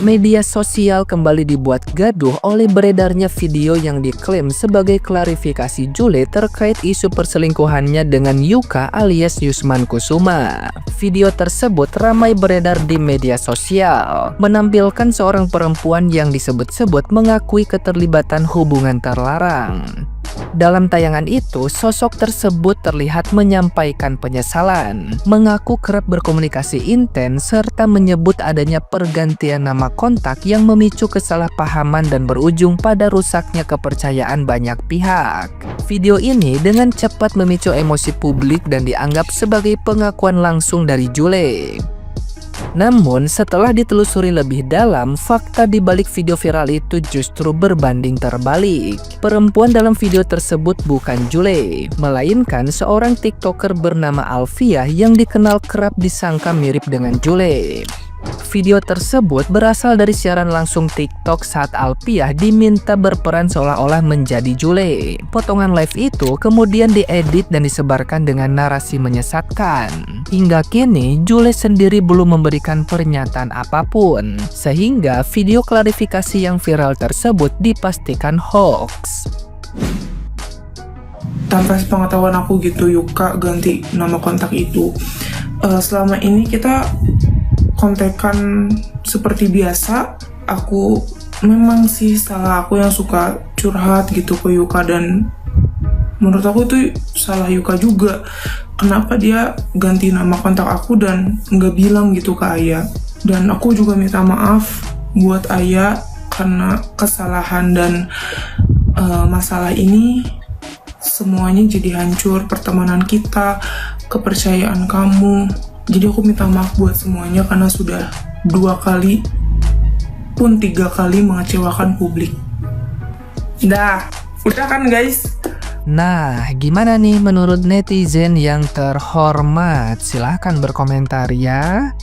Media sosial kembali dibuat gaduh oleh beredarnya video yang diklaim sebagai klarifikasi Jule terkait isu perselingkuhannya dengan Yuka alias Yusman Kusuma. Video tersebut ramai beredar di media sosial, menampilkan seorang perempuan yang disebut-sebut mengakui keterlibatan hubungan terlarang. Dalam tayangan itu, sosok tersebut terlihat menyampaikan penyesalan, mengaku kerap berkomunikasi intens, serta menyebut adanya pergantian nama kontak yang memicu kesalahpahaman dan berujung pada rusaknya kepercayaan banyak pihak. Video ini dengan cepat memicu emosi publik dan dianggap sebagai pengakuan langsung dari Jule. Namun, setelah ditelusuri lebih dalam, fakta di balik video viral itu justru berbanding terbalik. Perempuan dalam video tersebut bukan Jule, melainkan seorang TikToker bernama Alfiah yang dikenal kerap disangka mirip dengan Jule. Video tersebut berasal dari siaran langsung TikTok saat Alfiah diminta berperan seolah-olah menjadi Jule. Potongan live itu kemudian diedit dan disebarkan dengan narasi menyesatkan. Hingga kini, Jule sendiri belum memberikan pernyataan apapun, sehingga video klarifikasi yang viral tersebut dipastikan hoax. Tanpa sepengetahuan aku gitu, Yuka ganti nama kontak itu. Selama ini kita kontekan seperti biasa. Aku memang sih salah aku yang suka curhat gitu ke Yuka, dan menurut aku itu salah Yuka juga. Kenapa dia ganti nama kontak aku dan nggak bilang gitu ke Ayah. Dan aku juga minta maaf buat Ayah karena kesalahan dan masalah ini semuanya jadi hancur, pertemanan kita, kepercayaan kamu. Jadi aku minta maaf buat semuanya karena sudah 2 kali pun 3 kali mengecewakan publik. Udah kan guys? Nah, gimana nih menurut netizen yang terhormat? Silahkan berkomentar ya.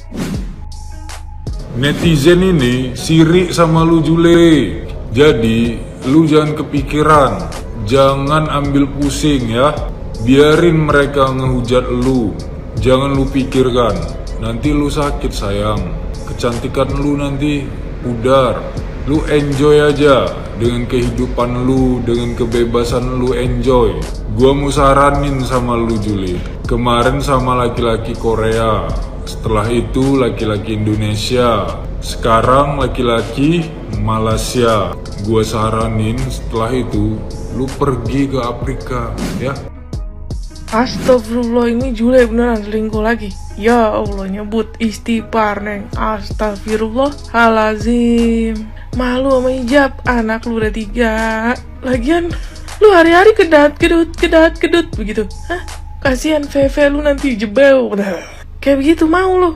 Netizen ini sirik sama lu Jule. Jadi lu jangan kepikiran, jangan ambil pusing ya. Biarin mereka ngehujat lu. Jangan lu pikirkan, nanti lu sakit sayang. Kecantikan lu nanti pudar. Lu enjoy aja dengan kehidupan lu, dengan kebebasan lu, enjoy. Gua mau saranin sama lu Juli. Kemarin sama laki-laki Korea, setelah itu laki-laki Indonesia, sekarang laki-laki Malaysia. Gua saranin setelah itu lu pergi ke Afrika ya. Astagfirullah, ini Jule beneran selingkuh lagi. Ya Allah, nyebut istighfar neng. Astagfirullahalazim. Malu sama hijab, anak lu udah 3. Lagian lu hari-hari kedat kedut begitu. Hah? Kasihan Feve lu nanti jebel. Kayak begitu mau lu.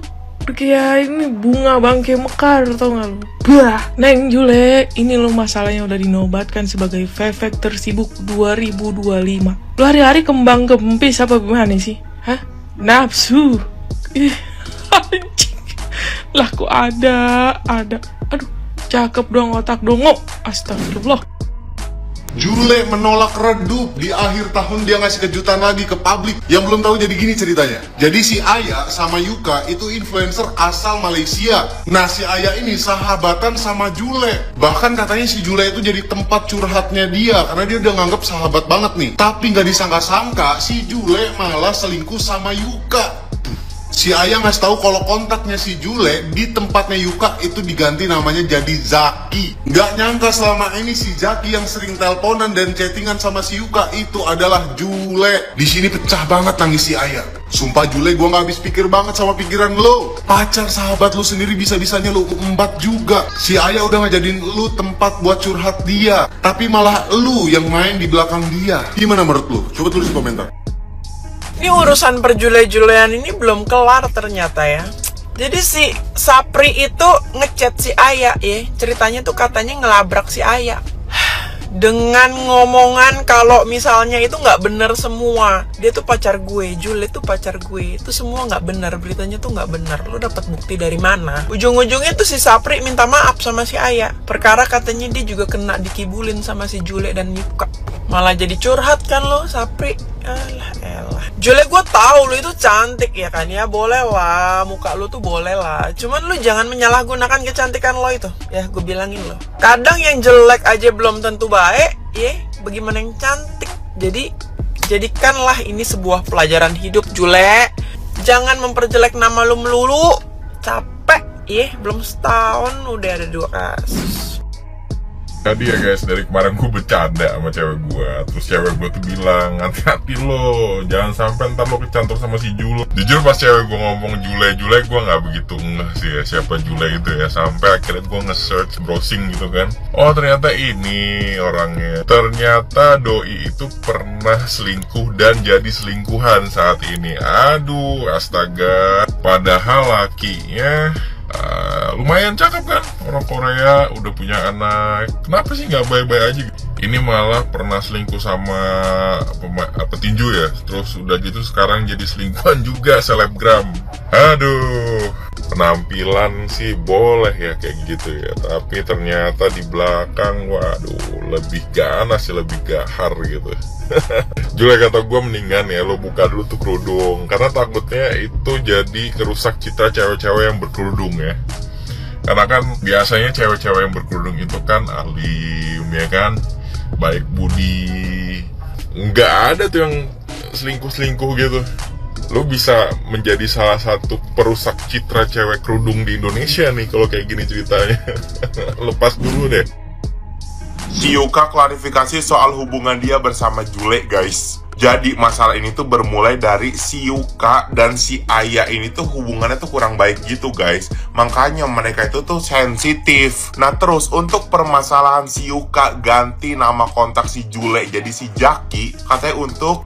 Kayak ini bunga bangke mekar, tau gak lu? Bah, Neng Jule, ini lo masalahnya udah dinobatkan sebagai Vevek tersibuk 2025. Lu hari-hari kembang kempis apa gimana sih? Hah? Nafsu. Anjing. Lah kok ada. Aduh, cakep dong otak dongo. Astagfirullah. Jule menolak redup. Di akhir tahun dia ngasih kejutan lagi ke publik. Yang belum tahu jadi gini ceritanya. Jadi si Ayah sama Yuka itu influencer asal Malaysia. Nah si Ayah ini sahabatan sama Jule. Bahkan katanya si Jule itu jadi tempat curhatnya dia, karena dia udah nganggep sahabat banget nih. Tapi gak disangka-sangka si Jule malah selingkuh sama Yuka. Si Ayah ngasih tahu kalau kontaknya si Jule di tempatnya Yuka itu diganti namanya jadi Zaki. Gak nyangka selama ini si Zaki yang sering teleponan dan chattingan sama si Yuka itu adalah Jule. Di sini pecah banget nangis si Ayah. Sumpah Jule, gue gak habis pikir banget sama pikiran lo. Pacar sahabat lo sendiri bisa-bisanya lo embat juga. Si Ayah udah ngajadiin lo tempat buat curhat dia, tapi malah lo yang main di belakang dia. Gimana menurut lo? Coba tulis di komentar. Ini urusan perjule-julean ini belum kelar ternyata ya. Jadi si Sapri itu ngechat si Ayah ya. Ceritanya tuh katanya ngelabrak si Ayah dengan ngomongan kalau misalnya itu nggak bener semua. Dia tuh pacar gue, Jule tuh pacar gue. Itu semua nggak bener, beritanya tuh nggak bener. Lu dapat bukti dari mana? Ujung-ujungnya tuh si Sapri minta maaf sama si Ayah. Perkara katanya dia juga kena dikibulin sama si Jule dan Yuka. Malah jadi curhat kan lo, Sapri. Alah elah. Jule, gue tahu lu itu cantik ya kan ya, boleh lah, muka lu tuh boleh lah. Cuman lu jangan menyalahgunakan kecantikan lo itu. Ya, gue bilangin lo. Kadang yang jelek aja belum tentu baik, ya. Bagaimana yang cantik? Jadi, jadikanlah ini sebuah pelajaran hidup, Jule. Jangan memperjelek nama lu melulu. Capek, ya. Belum setahun udah ada 2 kasus. Tadi ya guys, dari kemarin gue bercanda sama cewek gue. Terus cewek gue tuh bilang, hati-hati lo, jangan sampai ntar lo kecantur sama si Jule. Jujur pas cewek gue ngomong Jule, gue gak begitu ngeh sih ya siapa Jule itu ya. Sampai akhirnya gue nge-search, browsing gitu kan. Oh ternyata ini orangnya. Ternyata doi itu pernah selingkuh dan jadi selingkuhan saat ini. Aduh, astaga. Padahal lakinya lumayan cakep kan, orang Korea, udah punya anak. Kenapa sih nggak baik-baik aja? Ini malah pernah selingkuh sama petinju ya. Terus udah gitu sekarang jadi selingkuhan juga, selebgram. Aduh, penampilan sih boleh ya kayak gitu ya, tapi ternyata di belakang, waduh, lebih ganas sih, lebih gahar gitu. Jule kata gue mendingan ya lo buka dulu tuh kerudung, karena takutnya itu jadi kerusak citra cewek-cewek yang berkerudung ya. Karena kan biasanya cewek-cewek yang berkerudung itu kan alim ya kan, baik budi, nggak ada tuh yang selingkuh-selingkuh gitu. Lo bisa menjadi salah satu perusak citra cewek kerudung di Indonesia nih kalau kayak gini ceritanya. Lepas dulu deh. Si Yuka klarifikasi soal hubungan dia bersama Jule guys. Jadi masalah ini tuh bermulai dari si Yuka dan si Aya ini tuh hubungannya tuh kurang baik gitu guys. Makanya mereka itu tuh sensitif. Nah terus untuk permasalahan si Yuka ganti nama kontak si Jule jadi si Jaki, katanya untuk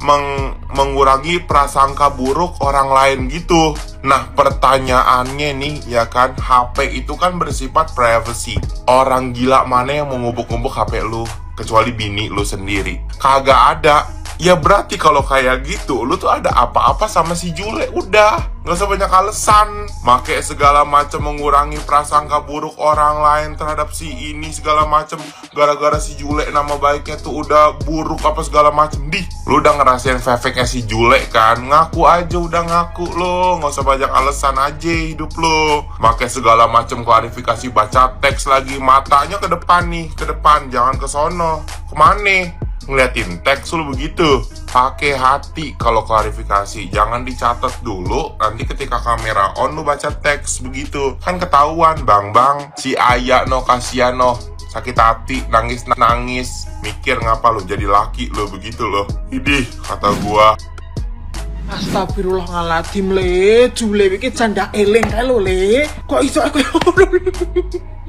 mengurangi prasangka buruk orang lain gitu. Nah pertanyaannya nih ya kan, HP itu kan bersifat privacy. Orang gila mana yang mau ngubuk-ngubuk HP lu kecuali bini lu sendiri? Kagak ada. Ya berarti kalau kayak gitu, lu tuh ada apa-apa sama si Jule. Udah, gak usah banyak alasan. Make segala macam mengurangi prasangka buruk orang lain terhadap si ini segala macam. Gara-gara si Jule nama baiknya tuh udah buruk apa segala macam. Lu udah ngerasain fake-nya si Jule kan? Ngaku aja, udah ngaku lo. Gak usah banyak alasan aja hidup lo. Make segala macam klarifikasi, baca teks lagi. Matanya ke depan nih, ke depan. Jangan ke sono. Kemana? Ngeliatin teks lu begitu. Pakai hati kalau klarifikasi, jangan dicatat dulu. Nanti ketika kamera on lu baca teks begitu, kan ketahuan. Bang si Aya no kasihan no, sakit hati, nangis mikir ngapa lu jadi laki lu begitu loh. Idih kata gua. Astagfirullahaladzim le, Jule iki canda eleng kae lo le. Kok iso aku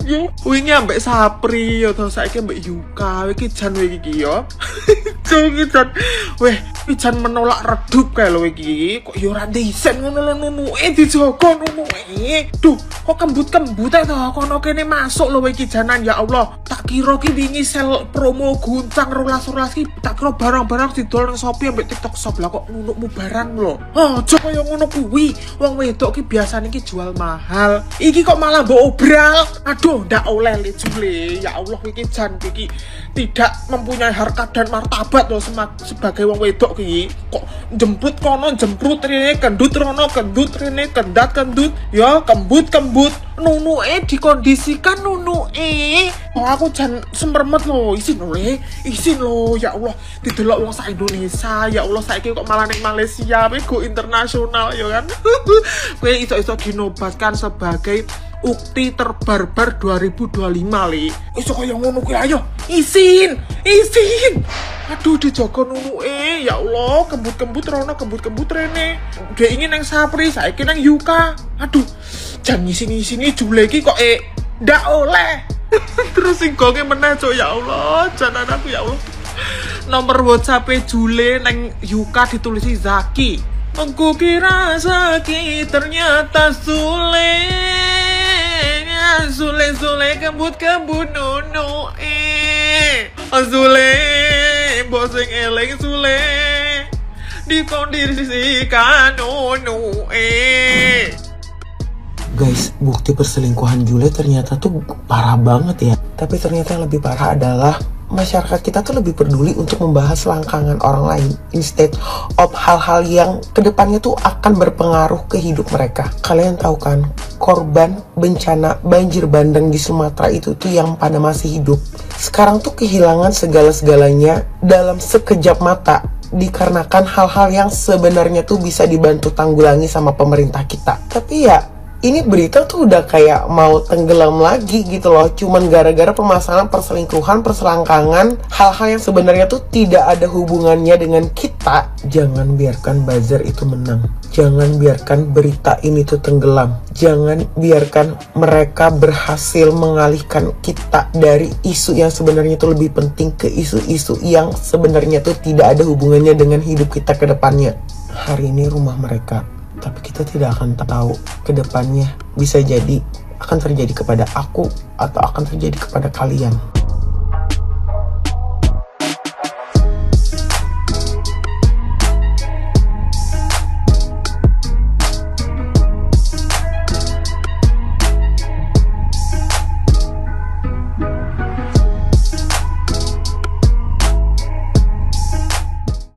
yo wingi ambek Sapri yo to saiki ambek Yuka iki jan iki yo. Iki jan weh jan menolak redup kae lo iki. Kok yo ora disen ngono lho nunuke dijogo nunuke. Duh, kok kembut-kembut to kono kene masuk lo iki janan ya Allah. Tak kira ki wingi sel promo guncang 12 ki tak kira barang-barang didol nang Shopee ambek TikTok Shop lah kok nunukmu barang lo. Oh, coba yang ngono kuwi. Wong wedok ki biasane ki jual mahal. Iki kok malah mbok obral. Aduh, ndak oleh le Jule. Ya Allah iki jan iki tidak mempunyai harkat dan martabat loh sebagai wong wedok ki. Kok jemput kono jemprut rene, kendut rono kendut rene, kendat kendut. Ya kembut nunuke dikondisikan nunuke. Oh, aku jan semremet loh. Isin lo ya Allah. Didelok wong sak Indonesia. Ya Allah saiki kok malah ning Malaysia go internasional ya kan. Kowe iso dinobatkan sebagai ukti terbarbar 2025 li. Iso kaya ngono kuwi ayo. Isin. Aduh dijogo nunuke. Ya Allah, kembut-kembut rono, kembut-kembut rene. Dia ingin nang Sapri, saiki nang Yuka. Aduh, jan ngisi-ngisi Jule iki kok ndak oleh. Terus sing gonge meneh cok ya Allah, jan anakku ya Allah. Nomor WhatsApp Jule nang Yuka ditulisi Zaki. Aku kira Zaki ternyata Sule kembut nunu Sule boseng eleng Sule dikondisikan nunu Guys, bukti perselingkuhan Jule ternyata tuh parah banget ya. Tapi ternyata yang lebih parah adalah masyarakat kita tuh lebih peduli untuk membahas selangkangan orang lain instead of hal-hal yang kedepannya tuh akan berpengaruh ke hidup mereka. Kalian tahu kan, korban bencana banjir bandang di Sumatera itu tuh yang pada masih hidup sekarang tuh kehilangan segala-segalanya dalam sekejap mata dikarenakan hal-hal yang sebenarnya tuh bisa dibantu tanggulangi sama pemerintah kita. Tapi ya, ini berita tuh udah kayak mau tenggelam lagi gitu loh. Cuman gara-gara permasalahan perselingkuhan, perselangkangan, hal-hal yang sebenarnya tuh tidak ada hubungannya dengan kita. Jangan biarkan buzzer itu menang. Jangan biarkan berita ini tuh tenggelam. Jangan biarkan mereka berhasil mengalihkan kita dari isu yang sebenarnya tuh lebih penting ke isu-isu yang sebenarnya tuh tidak ada hubungannya dengan hidup kita ke depannya. Hari ini rumah mereka, tapi kita tidak akan tahu ke depannya bisa jadi akan terjadi kepada aku atau akan terjadi kepada kalian.